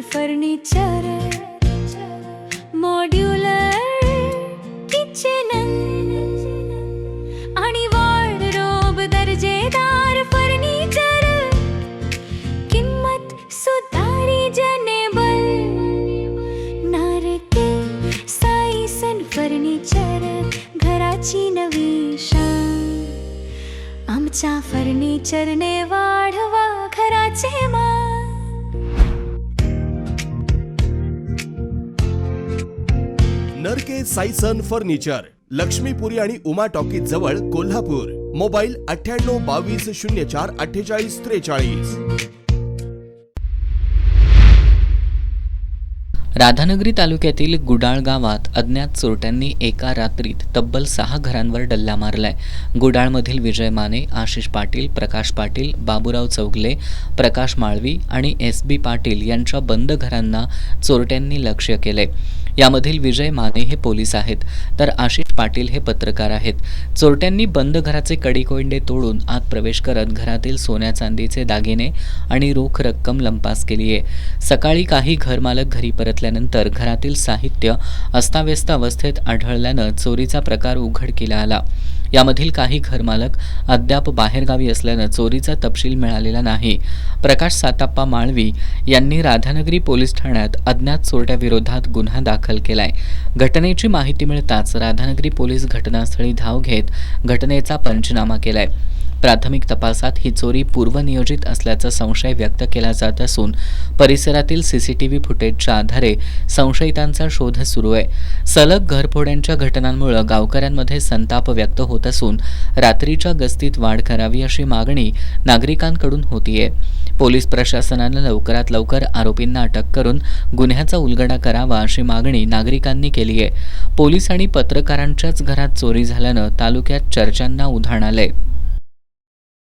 Furniture modular kitchen आणि wardrobe दर्जेदार furniture किंमत सुधारी जनेबल नारके साईसन फर्निचर घराची नवी शान आमच्या फर्निचरने वाढवा घराचे मान नरके साईसन फर्निचर लक्ष्मीपुरी आणि उमा टॉकीज जवळ कोल्हापूर. मोबाईल 9822044843. राधानगरी तालुक्यातील गुडाळ गावात अज्ञात चोरट्यांनी एका रात्रीत तब्बल 6 घरांवर डल्ला मारलाय. गुडाळमधील विजय माने, आशिष पाटील, प्रकाश पाटील, बाबूराव चौगले, प्रकाश माळवी आणि SB पाटील यांच्या बंद घरांना चोरट्यांनी लक्ष्य केले. यामधील विजय माने हे पोलीस आहेत, तर आशिष पाटील हे पत्रकार आहेत. चोरट्यांनी बंद घराचे कडी-कोंडे तोडून आत प्रवेश करत घरातील सोन्या चांदीचे दागिने आणि रोख रक्कम लंपास केली आहे. सकाळी काही घरमालक घरी परतल्यानंतर घरातील साहित्य अस्ताव्यस्त अवस्थेत आढळल्यानं चोरीचा प्रकार उघडकीला आला. यामधील काही घरमालक अद्याप बाहेरगावी असल्यानं चोरीचा तपशील मिळालेला नाही. प्रकाश साताप्पा माळवी यांनी राधानगरी पोलीस ठाण्यात अज्ञात चोरट्याविरोधात गुन्हा दाखल केलाय. घटनेची माहिती मिळताच राधानगरी पोलीस घटनास्थळी धाव घेत घटनेचा पंचनामा केलाय. प्राथमिक तपासात ही चोरी पूर्वनियोजित असल्याचा संशय व्यक्त केला जात असून परिसरातील CCTV फुटेजच्या आधारे संशयितांचा शोध सुरू आहे. सलग घरफोड्यांच्या घटनांमुळे गावकऱ्यांमध्ये संताप व्यक्त होत असून रात्रीच्या गस्तीत वाढ करावी अशी मागणी नागरिकांकडून होतीये. पोलीस प्रशासनानं लवकरात लवकर आरोपींना अटक करून गुन्ह्याचा उलगडा करावा अशी मागणी नागरिकांनी केली आहे. पोलीस आणि पत्रकारांच्याच घरात चोरी झाल्यानं तालुक्यात चर्चांना उधाण आलंय.